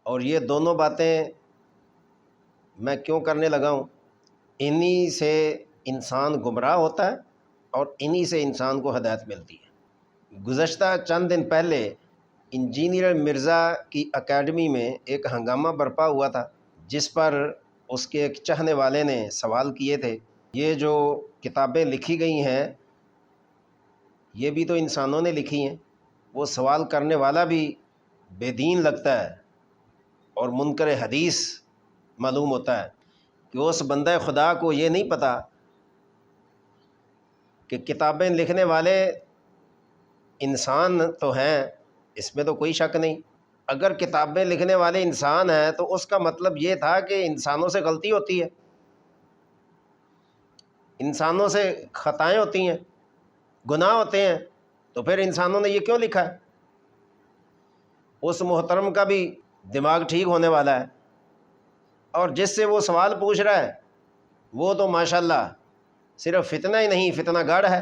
اور یہ دونوں باتیں میں کیوں کرنے لگا ہوں؟ انہی سے انسان گمراہ ہوتا ہے اور انہی سے انسان کو ہدایت ملتی ہے۔ گزشتہ چند دن پہلے انجینئر مرزا کی اکیڈمی میں ایک ہنگامہ برپا ہوا تھا، جس پر اس کے ایک چاہنے والے نے سوال کیے تھے، یہ جو کتابیں لکھی گئی ہیں یہ بھی تو انسانوں نے لکھی ہیں۔ وہ سوال کرنے والا بھی بے دین لگتا ہے اور منکر حدیث معلوم ہوتا ہے کہ اس بندہ خدا کو یہ نہیں پتہ کہ کتابیں لکھنے والے انسان تو ہیں، اس میں تو کوئی شک نہیں۔ اگر کتابیں لکھنے والے انسان ہیں تو اس کا مطلب یہ تھا کہ انسانوں سے غلطی ہوتی ہے، انسانوں سے خطائیں ہوتی ہیں، گناہ ہوتے ہیں، تو پھر انسانوں نے یہ کیوں لکھا ہے؟ اس محترم کا بھی دماغ ٹھیک ہونے والا ہے، اور جس سے وہ سوال پوچھ رہا ہے وہ تو ماشاءاللہ صرف فتنہ ہی نہیں، فتنہ گڑھ ہے۔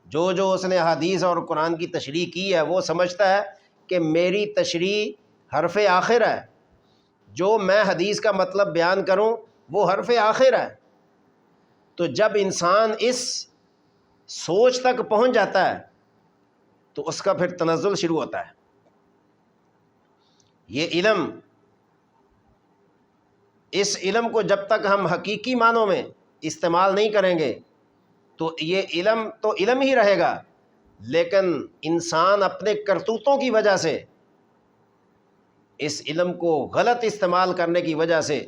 جو اس نے حدیث اور قرآن کی تشریح کی ہے وہ سمجھتا ہے کہ میری تشریح حرف آخر ہے، جو میں حدیث کا مطلب بیان کروں وہ حرف آخر ہے۔ تو جب انسان اس سوچ تک پہنچ جاتا ہے تو اس کا پھر تنزل شروع ہوتا ہے۔ یہ علم، اس علم کو جب تک ہم حقیقی معنوں میں استعمال نہیں کریں گے تو یہ علم تو علم ہی رہے گا، لیکن انسان اپنے کرتوتوں کی وجہ سے، اس علم کو غلط استعمال کرنے کی وجہ سے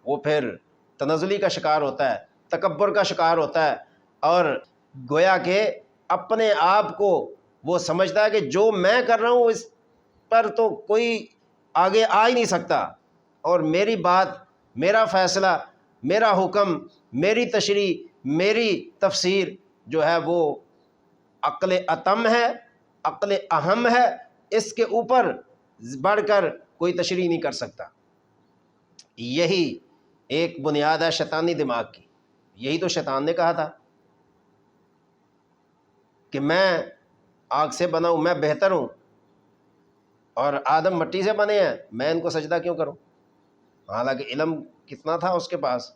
وہ پھر تنزلی کا شکار ہوتا ہے، تکبر کا شکار ہوتا ہے، اور گویا کہ اپنے آپ کو وہ سمجھتا ہے کہ جو میں کر رہا ہوں اس پر تو کوئی آگے آ ہی نہیں سکتا، اور میری بات، میرا فیصلہ، میرا حکم، میری تشریح، میری تفسیر جو ہے وہ عقل اتم ہے، عقل اہم ہے، اس کے اوپر بڑھ کر کوئی تشریح نہیں کر سکتا۔ یہی ایک بنیاد ہے شیطانی دماغ کی۔ یہی تو شیطان نے کہا تھا کہ میں آگ سے بنا ہوں، میں بہتر ہوں، اور آدم مٹی سے بنے ہیں، میں ان کو سجدہ کیوں کروں؟ حالانکہ علم کتنا تھا اس کے پاس۔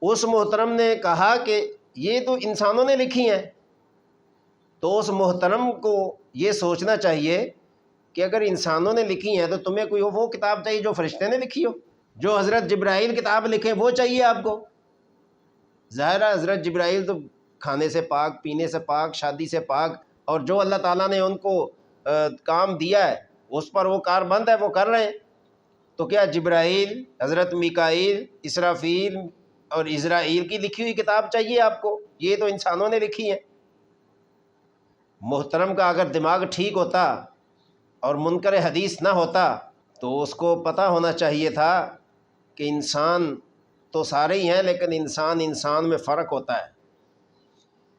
اس محترم نے کہا کہ یہ تو انسانوں نے لکھی ہیں، تو اس محترم کو یہ سوچنا چاہیے کہ اگر انسانوں نے لکھی ہیں تو تمہیں کوئی وہ کتاب چاہیے جو فرشتے نے لکھی ہو، جو حضرت جبرائیل کتاب لکھے وہ چاہیے آپ کو؟ ظاہر ہے حضرت جبرائیل تو کھانے سے پاک، پینے سے پاک، شادی سے پاک، اور جو اللہ تعالیٰ نے ان کو کام دیا ہے اس پر وہ کار بند ہے، وہ کر رہے ہیں۔ تو کیا جبرائیل، حضرت میکائیل، اسرافیل اور عزرائیل کی لکھی ہوئی کتاب چاہیے آپ کو؟ یہ تو انسانوں نے لکھی ہے۔ محترم کا اگر دماغ ٹھیک ہوتا اور منکر حدیث نہ ہوتا تو اس کو پتہ ہونا چاہیے تھا کہ انسان تو سارے ہی ہیں، لیکن انسان میں فرق ہوتا ہے۔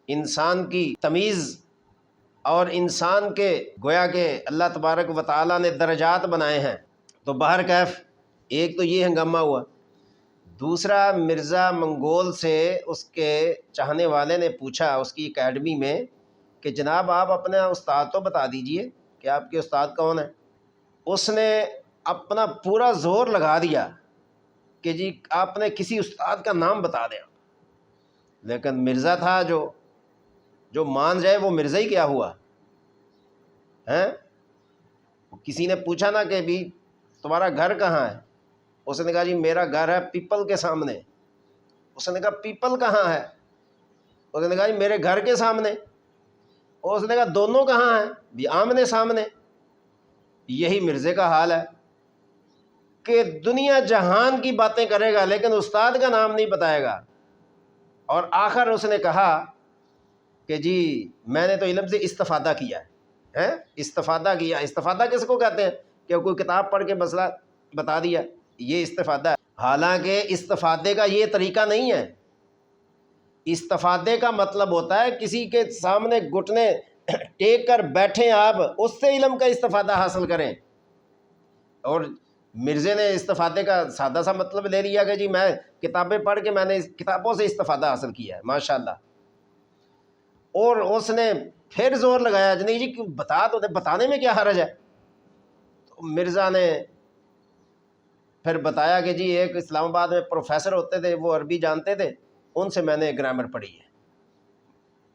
انسان کی تمیز اور انسان کے گویا کہ اللہ تبارک و تعالیٰ نے درجات بنائے ہیں۔ تو بہرکیف ایک تو یہ ہنگامہ ہوا، دوسرا مرزا منگول سے اس کے چاہنے والے نے پوچھا اس کی اکیڈمی میں کہ جناب آپ اپنا استاد تو بتا دیجئے کہ آپ کے استاد کون ہیں۔ اس نے اپنا پورا زور لگا دیا کہ جی آپ نے کسی استاد کا نام بتا دیں، لیکن مرزا تھا جو مان جائے وہ مرزا ہی کیا ہوا ہیں۔ کسی نے پوچھا نا کہ بھی تمہارا گھر کہاں ہے؟ اس نے کہا جی میرا گھر ہے پیپل کے سامنے۔ اس نے کہا پیپل کہاں ہے؟ اس نے کہا جی میرے گھر کے سامنے۔ اور اس نے کہا دونوں کہاں ہیں؟ بھی آمنے سامنے۔ یہی مرزے کا حال ہے کہ دنیا جہان کی باتیں کرے گا لیکن استاد کا نام نہیں بتائے گا۔ اور آخر اس نے کہا کہ جی میں نے تو علم سے استفادہ کیا ہے۔ استفادہ کیا، استفادہ کس کو کہتے ہیں؟ کہ کوئی کتاب پڑھ کے مسئلہ بتا دیا، یہ استفادہ ہے۔ حالانکہ استفادے کا یہ طریقہ نہیں ہے۔ استفادے کا مطلب ہوتا ہے کسی کے سامنے گھٹنے ٹیک کر بیٹھیں آپ، اس سے علم کا استفادہ حاصل کریں۔ اور مرزے نے استفادے کا سادہ سا مطلب لے لیا کہ جی میں کتابیں پڑھ کے میں نے کتابوں سے استفادہ حاصل کیا ہے، ماشاءاللہ۔ اور اس نے پھر زور لگایا نہیں جی بتا تو دے، بتانے میں کیا حرج ہے؟ تو مرزا نے پھر بتایا کہ جی ایک اسلام آباد میں پروفیسر ہوتے تھے، وہ عربی جانتے تھے، ان سے میں نے گرامر پڑھی ہے۔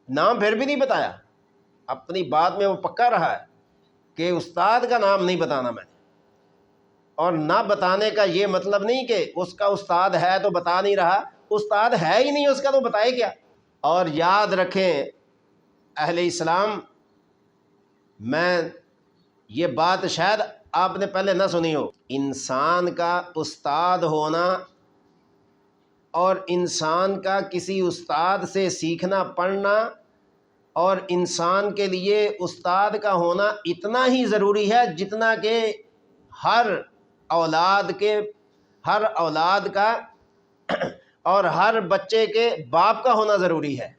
نام پھر بھی نہیں بتایا، اپنی بات میں وہ پکا رہا ہے کہ استاد کا نام نہیں بتانا میں نے، اور نہ بتانے کا یہ مطلب نہیں کہ اس کا استاد ہے تو بتا نہیں رہا، استاد ہے ہی نہیں اس کا تو بتائے کیا۔ اور یاد رکھیں اہل اسلام، میں یہ بات شاید آپ نے پہلے نہ سنی ہو، انسان کا استاد ہونا اور انسان کا کسی استاد سے سیکھنا پڑھنا اور انسان کے لیے استاد کا ہونا اتنا ہی ضروری ہے جتنا کہ ہر اولاد کا اور ہر بچے کے باپ کا ہونا ضروری ہے،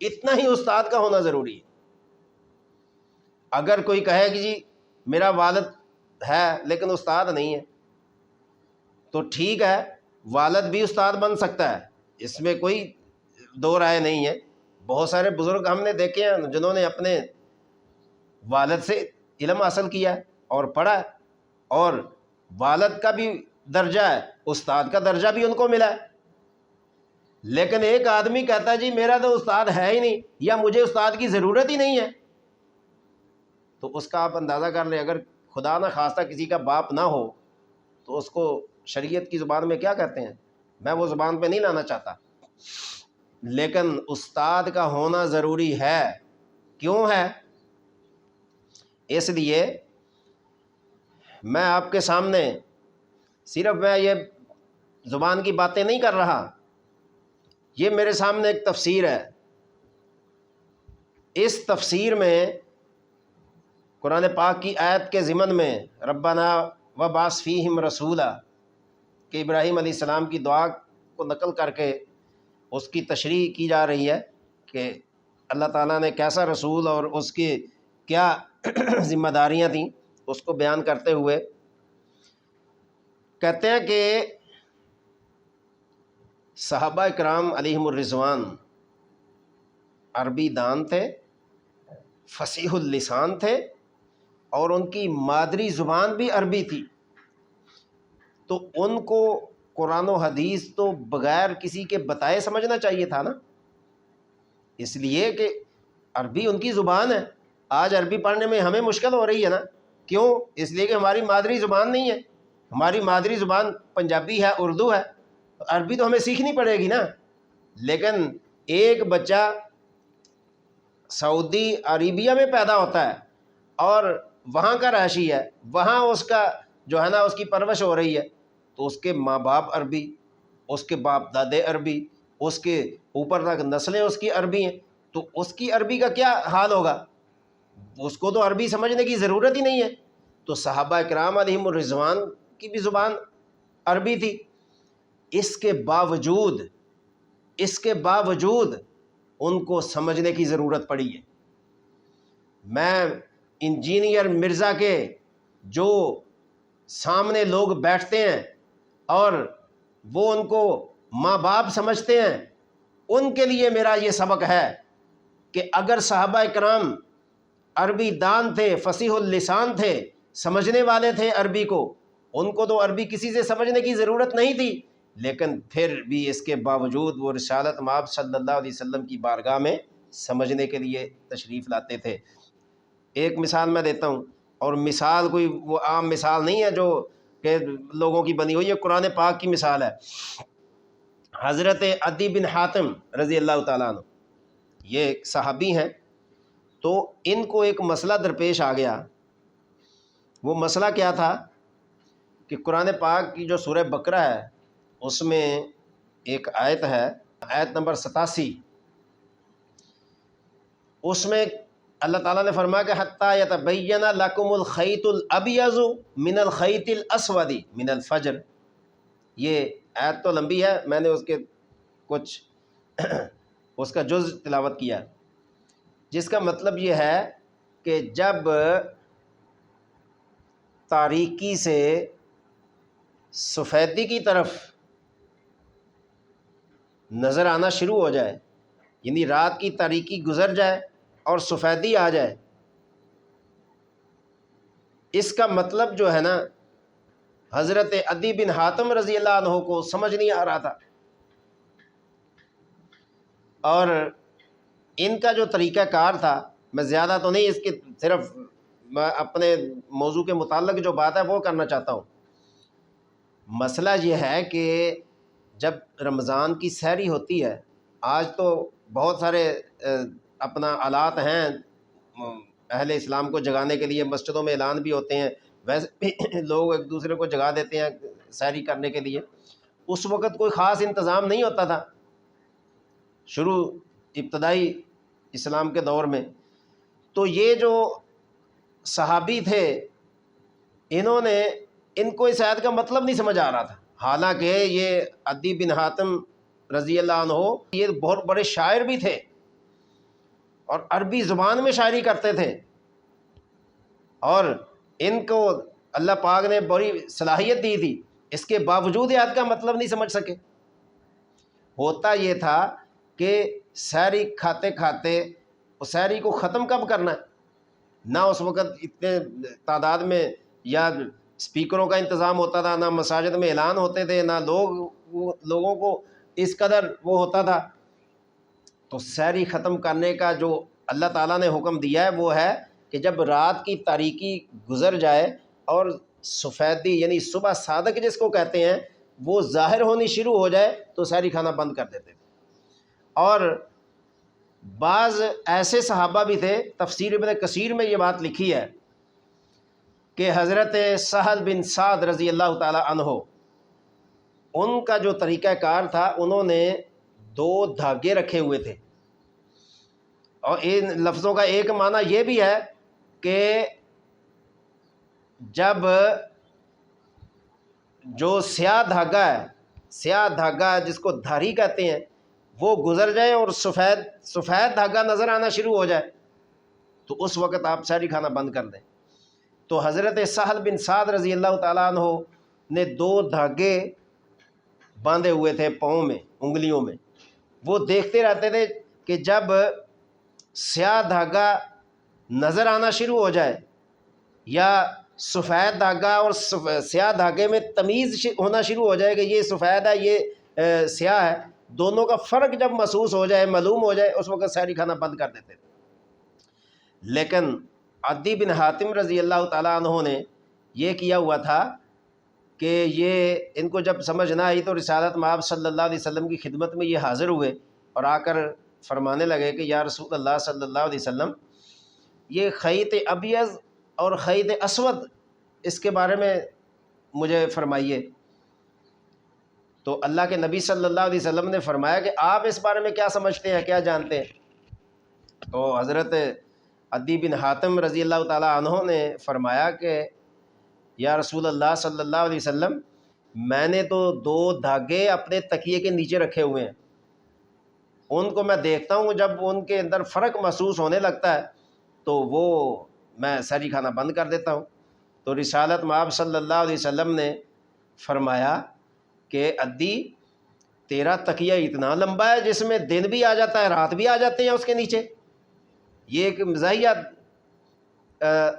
اتنا ہی استاد کا ہونا ضروری ہے۔ اگر کوئی کہے کہ جی میرا والد ہے لیکن استاد نہیں ہے، تو ٹھیک ہے، والد بھی استاد بن سکتا ہے، اس میں کوئی دو رائے نہیں ہے۔ بہت سارے بزرگ ہم نے دیکھے ہیں جنہوں نے اپنے والد سے علم حاصل کیا ہے اور پڑھا ہے، اور والد کا بھی درجہ ہے، استاد کا درجہ بھی ان کو ملا ہے۔ لیکن ایک آدمی کہتا ہے جی میرا تو استاد ہے ہی نہیں، یا مجھے استاد کی ضرورت ہی نہیں ہے، تو اس کا آپ اندازہ کر لیں، اگر خدا نہ خواستہ کسی کا باپ نہ ہو تو اس کو شریعت کی زبان میں کیا کہتے ہیں، میں وہ زبان پہ نہیں لانا چاہتا، لیکن استاد کا ہونا ضروری ہے۔ کیوں ہے؟ اس لیے میں آپ کے سامنے صرف میں یہ زبان کی باتیں نہیں کر رہا، یہ میرے سامنے ایک تفسیر ہے۔ اس تفسیر میں قرآن پاک کی آیت کے ضمن میں ربنا وبعث فیہم رسولا کہ ابراہیم علیہ السلام کی دعا کو نقل کر کے اس کی تشریح کی جا رہی ہے کہ اللہ تعالیٰ نے کیسا رسول اور اس کی کیا ذمہ داریاں تھیں، اس کو بیان کرتے ہوئے کہتے ہیں کہ صحابہ اکرام علیہم الرضوان عربی دان تھے، فصیح اللسان تھے، اور ان کی مادری زبان بھی عربی تھی، تو ان کو قرآن و حدیث تو بغیر کسی کے بتائے سمجھنا چاہیے تھا نا، اس لیے کہ عربی ان کی زبان ہے۔ آج عربی پڑھنے میں ہمیں مشکل ہو رہی ہے نا، کیوں؟ اس لیے کہ ہماری مادری زبان نہیں ہے، ہماری مادری زبان پنجابی ہے، اردو ہے، عربی تو ہمیں سیکھنی پڑے گی نا۔ لیکن ایک بچہ سعودی عربیہ میں پیدا ہوتا ہے اور وہاں کا رہائشی ہے، وہاں اس کا جو ہے نا اس کی پرورش ہو رہی ہے، تو اس کے ماں باپ عربی، اس کے باپ دادے عربی، اس کے اوپر تک نسلیں اس کی عربی ہیں، تو اس کی عربی کا کیا حال ہوگا؟ اس کو تو عربی سمجھنے کی ضرورت ہی نہیں ہے۔ تو صحابہ اکرام علیہم الرضوان کی بھی زبان عربی تھی، اس کے باوجود ان کو سمجھنے کی ضرورت پڑی ہے۔ میں انجینئر مرزا کے جو سامنے لوگ بیٹھتے ہیں اور وہ ان کو ماں باپ سمجھتے ہیں، ان کے لیے میرا یہ سبق ہے کہ اگر صحابہ اکرام عربی دان تھے، فصیح اللسان تھے، سمجھنے والے تھے عربی کو، ان کو تو عربی کسی سے سمجھنے کی ضرورت نہیں تھی، لیکن پھر بھی اس کے باوجود وہ رسالت مآب صلی اللہ علیہ وسلم کی بارگاہ میں سمجھنے کے لیے تشریف لاتے تھے۔ ایک مثال میں دیتا ہوں، اور مثال کوئی وہ عام مثال نہیں ہے جو کہ لوگوں کی بنی ہوئی ہے، قرآن پاک کی مثال ہے۔ حضرت عدی بن حاتم رضی اللہ تعالیٰ عنہ، یہ ایک صحابی ہیں، تو ان کو ایک مسئلہ درپیش آ گیا۔ وہ مسئلہ کیا تھا کہ قرآن پاک کی جو سورہ بقرہ ہے اس میں ایک آیت ہے، آیت نمبر 87، اس میں اللہ تعالیٰ نے فرمایا کہ حتیٰ یتبین لکم الخیط الابیض من الخیط الاسود من الفجر۔ یہ آیت تو لمبی ہے، میں نے اس کے کچھ اس کا جز تلاوت کیا، جس کا مطلب یہ ہے کہ جب تاریکی سے سفیدی کی طرف نظر آنا شروع ہو جائے، یعنی رات کی تاریکی گزر جائے اور سفیدی آ جائے، اس کا مطلب جو ہے نا حضرت عدی بن حاتم رضی اللہ عنہ کو سمجھ نہیں آ رہا تھا، اور ان کا جو طریقہ کار تھا، میں زیادہ تو نہیں اس کے، صرف میں اپنے موضوع کے متعلق جو بات ہے وہ کرنا چاہتا ہوں۔ مسئلہ یہ ہے کہ جب رمضان کی سحری ہوتی ہے، آج تو بہت سارے اپنا آلات ہیں اہل اسلام کو جگانے کے لیے، مسجدوں میں اعلان بھی ہوتے ہیں، ویسے بھی لوگ ایک دوسرے کو جگا دیتے ہیں سحری کرنے کے لیے۔ اس وقت کوئی خاص انتظام نہیں ہوتا تھا ابتدائی اسلام کے دور میں، تو یہ جو صحابی تھے ان کو اس آیت کا مطلب نہیں سمجھ آ رہا تھا، حالانکہ یہ عدی بن حاتم رضی اللہ عنہ یہ بہت بڑے شاعر بھی تھے اور عربی زبان میں شاعری کرتے تھے، اور ان کو اللہ پاک نے بڑی صلاحیت دی تھی، اس کے باوجود یہ آیت کا مطلب نہیں سمجھ سکے۔ ہوتا یہ تھا کہ سحری کھاتے کھاتے سحری کو ختم کب کرنا ہے، نہ اس وقت اتنے تعداد میں یا اسپیکروں کا انتظام ہوتا تھا، نہ مساجد میں اعلان ہوتے تھے، نہ لوگوں کو اس قدر وہ ہوتا تھا۔ تو سحری ختم کرنے کا جو اللہ تعالیٰ نے حکم دیا ہے وہ ہے کہ جب رات کی تاریکی گزر جائے اور سفیدی یعنی صبح صادق جس کو کہتے ہیں وہ ظاہر ہونی شروع ہو جائے تو سحری کھانا بند کر دیتے تھے۔ اور بعض ایسے صحابہ بھی تھے، تفسیر ابن کثیر میں یہ بات لکھی ہے کہ حضرت سہل بن سعد رضی اللہ تعالی عنہ، ان کا جو طریقہ کار تھا، انہوں نے 2 دھاگے رکھے ہوئے تھے، اور ان لفظوں کا ایک معنی یہ بھی ہے کہ جب جو سیاہ دھاگا ہے، سیاہ دھاگا جس کو دھاری کہتے ہیں، وہ گزر جائے اور سفید دھاگا نظر آنا شروع ہو جائے تو اس وقت آپ سحری کھانا بند کر دیں۔ تو حضرت سہل بن سعد رضی اللہ تعالیٰ عنہ نے 2 دھاگے باندھے ہوئے تھے پاؤں میں، انگلیوں میں، وہ دیکھتے رہتے تھے کہ جب سیاہ دھاگا نظر آنا شروع ہو جائے یا سفید دھاگا اور سیاہ دھاگے میں تمیز ہونا شروع ہو جائے کہ یہ سفید ہے یہ سیاہ ہے، دونوں کا فرق جب محسوس ہو جائے، معلوم ہو جائے، اس وقت سحری کھانا بند کر دیتے تھے۔ لیکن عدی بن حاتم رضی اللہ تعالیٰ عنہ نے یہ کیا ہوا تھا کہ یہ ان کو جب سمجھ نہ آئی تو رسالت مآب صلی اللہ علیہ وسلم کی خدمت میں یہ حاضر ہوئے اور آ کر فرمانے لگے کہ یا رسول اللہ صلی اللہ علیہ وسلم، یہ خیط ابیض اور خیط اسود اس کے بارے میں مجھے فرمائیے۔ تو اللہ کے نبی صلی اللہ علیہ وسلم نے فرمایا کہ آپ اس بارے میں کیا سمجھتے ہیں، کیا جانتے ہیں؟ تو حضرت عدی بن حاتم رضی اللہ تعالیٰ عنہ نے فرمایا کہ یا رسول اللہ صلی اللہ علیہ وسلم، میں نے تو 2 دھاگے اپنے تکیے کے نیچے رکھے ہوئے ہیں، ان کو میں دیکھتا ہوں جب ان کے اندر فرق محسوس ہونے لگتا ہے تو وہ میں سحری کھانا بند کر دیتا ہوں۔ تو رسالت مآب صلی اللہ علیہ وسلم نے فرمایا کہ عدی، تیرا تکیہ اتنا لمبا ہے جس میں دن بھی آ جاتا ہے، رات بھی آ جاتے ہیں اس کے نیچے۔ یہ ایک مزاحیہ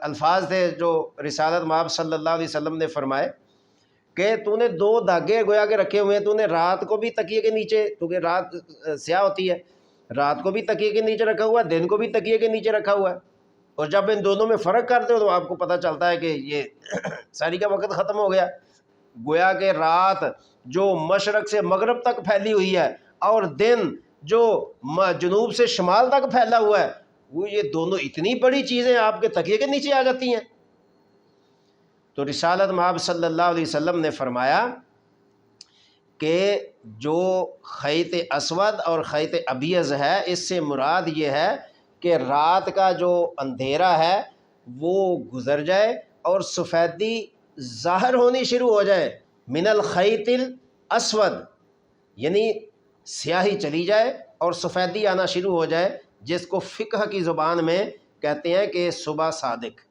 الفاظ تھے جو رسالت مآب صلی اللہ علیہ وسلم نے فرمائے کہ تو نے 2 دھاگے گویا کے رکھے ہوئے ہیں، تو نے رات کو بھی تکیے کے نیچے، کیونکہ رات سیاہ ہوتی ہے، رات کو بھی تکیے کے نیچے رکھا ہوا ہے، دن کو بھی تکیے کے نیچے رکھا ہوا ہے، اور جب ان دونوں میں فرق کرتے ہو تو آپ کو پتہ چلتا ہے کہ یہ سحری کا وقت ختم ہو گیا۔ گویا کہ رات جو مشرق سے مغرب تک پھیلی ہوئی ہے اور دن جو جنوب سے شمال تک پھیلا ہوا ہے، وہ یہ دونوں اتنی بڑی چیزیں آپ کے تکیے کے نیچے آ جاتی ہیں۔ تو رسالت مآب صلی اللہ علیہ وسلم نے فرمایا کہ جو خیط اسود اور خیط ابیض ہے، اس سے مراد یہ ہے کہ رات کا جو اندھیرا ہے وہ گزر جائے اور سفیدی ظاہر ہونی شروع ہو جائے، من الخیط الاسود، یعنی سیاہی چلی جائے اور سفیدی آنا شروع ہو جائے، جس کو فقہ کی زبان میں کہتے ہیں کہ صبح صادق،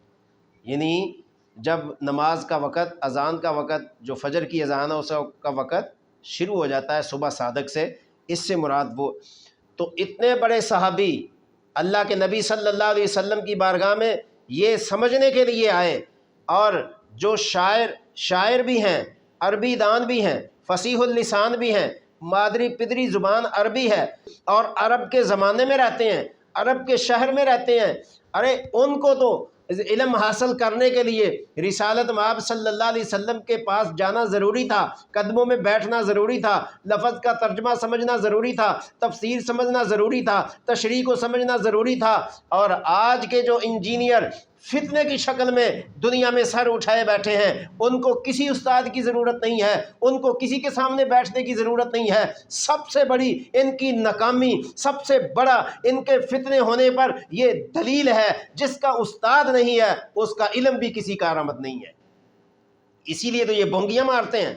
یعنی جب نماز کا وقت، اذان کا وقت، جو فجر کی اذان ہے اس کا وقت شروع ہو جاتا ہے صبح صادق سے، اس سے مراد وہ۔ تو اتنے بڑے صحابی اللہ کے نبی صلی اللہ علیہ وسلم کی بارگاہ میں یہ سمجھنے کے لیے آئے، اور جو شاعر بھی ہیں، عربی دان بھی ہیں، فصیح اللسان بھی ہیں، مادری پدری زبان عربی ہے اور عرب کے زمانے میں رہتے ہیں، عرب کے شہر میں رہتے ہیں، ارے ان کو تو علم حاصل کرنے کے لیے رسالت مآب صلی اللہ علیہ وسلم کے پاس جانا ضروری تھا، قدموں میں بیٹھنا ضروری تھا، لفظ کا ترجمہ سمجھنا ضروری تھا، تفسیر سمجھنا ضروری تھا، تشریح کو سمجھنا ضروری تھا۔ اور آج کے جو انجینئر فتنے کی شکل میں دنیا میں سر اٹھائے بیٹھے ہیں، ان کو کسی استاد کی ضرورت نہیں ہے، ان کو کسی کے سامنے بیٹھنے کی ضرورت نہیں ہے۔ سب سے بڑی ان کی ناکامی، سب سے بڑا ان کے فتنے ہونے پر یہ دلیل ہے، جس کا استاد نہیں ہے اس کا علم بھی کسی کارآمد نہیں ہے۔ اسی لیے تو یہ بونگیاں مارتے ہیں،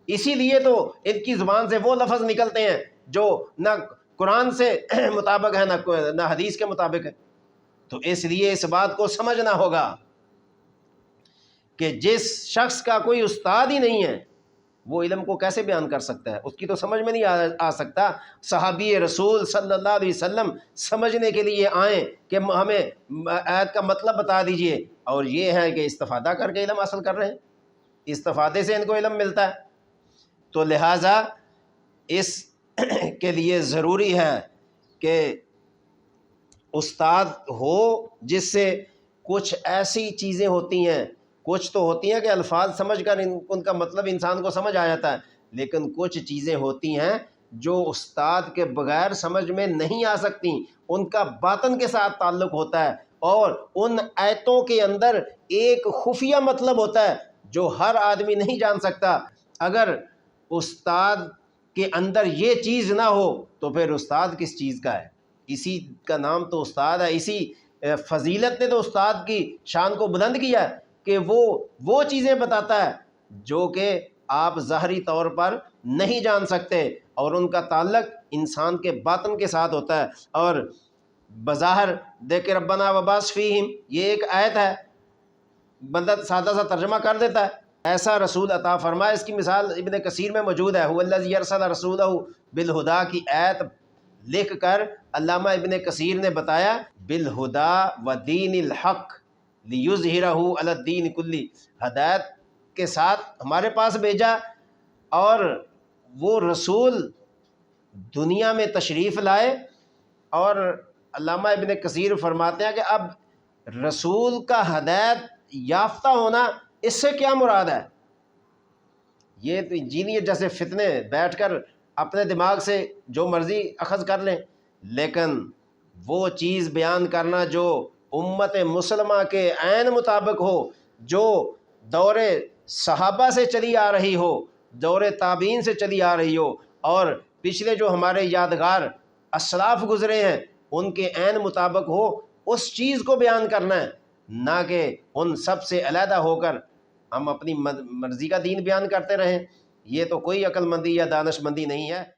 اسی لیے تو ان کی زبان سے وہ لفظ نکلتے ہیں جو نہ قرآن سے مطابق ہے نہ حدیث کے مطابق ہے۔ تو اس لیے اس بات کو سمجھنا ہوگا کہ جس شخص کا کوئی استاد ہی نہیں ہے وہ علم کو کیسے بیان کر سکتا ہے، اس کی تو سمجھ میں نہیں آ سکتا۔ صحابی رسول صلی اللہ علیہ وسلم سمجھنے کے لیے آئیں کہ ہمیں آیت کا مطلب بتا دیجئے، اور یہ ہے کہ استفادہ کر کے علم حاصل کر رہے ہیں، استفادے سے ان کو علم ملتا ہے۔ تو لہٰذا اس کے لیے ضروری ہے کہ استاد ہو جس سے کچھ ایسی چیزیں ہوتی ہیں، کچھ تو ہوتی ہیں کہ الفاظ سمجھ کر ان کا مطلب انسان کو سمجھ آ جاتا ہے، لیکن کچھ چیزیں ہوتی ہیں جو استاد کے بغیر سمجھ میں نہیں آ سکتی، ان کا باطن کے ساتھ تعلق ہوتا ہے، اور ان آیتوں کے اندر ایک خفیہ مطلب ہوتا ہے جو ہر آدمی نہیں جان سکتا۔ اگر استاد کے اندر یہ چیز نہ ہو تو پھر استاد کس چیز کا ہے؟ اسی کا نام تو استاد ہے، اسی فضیلت نے تو استاد کی شان کو بلند کیا ہے کہ وہ چیزیں بتاتا ہے جو کہ آپ ظاہری طور پر نہیں جان سکتے، اور ان کا تعلق انسان کے باطن کے ساتھ ہوتا ہے۔ اور بظاہر دیکھ ربنا وبعث فیہم، یہ ایک آیت ہے، بندہ سادہ سا ترجمہ کر دیتا ہے، ایسا رسول عطا فرمائے۔ اس کی مثال ابن کثیر میں موجود ہے، هو الذی ارسل رسولہ بالہدیٰ کی آیت لکھ کر علامہ ابن کثیر نے بتایا بالہدیٰ ودین الحق لیظہرہ علی الدین کلہ، ہدایت کے ساتھ ہمارے پاس بھیجا، اور وہ رسول دنیا میں تشریف لائے۔ اور علامہ ابن کثیر فرماتے ہیں کہ اب رسول کا ہدایت یافتہ ہونا اس سے کیا مراد ہے؟ یہ تو انجینئر جیسے فتنے بیٹھ کر اپنے دماغ سے جو مرضی اخذ کر لیں، لیکن وہ چیز بیان کرنا جو امت مسلمہ کے عین مطابق ہو، جو دور صحابہ سے چلی آ رہی ہو، دور تابعین سے چلی آ رہی ہو، اور پچھلے جو ہمارے یادگار اسلاف گزرے ہیں ان کے عین مطابق ہو، اس چیز کو بیان کرنا ہے، نہ کہ ان سب سے علیحدہ ہو کر ہم اپنی مرضی کا دین بیان کرتے رہیں۔ یہ تو کوئی عقل مندی یا دانش مندی نہیں ہے۔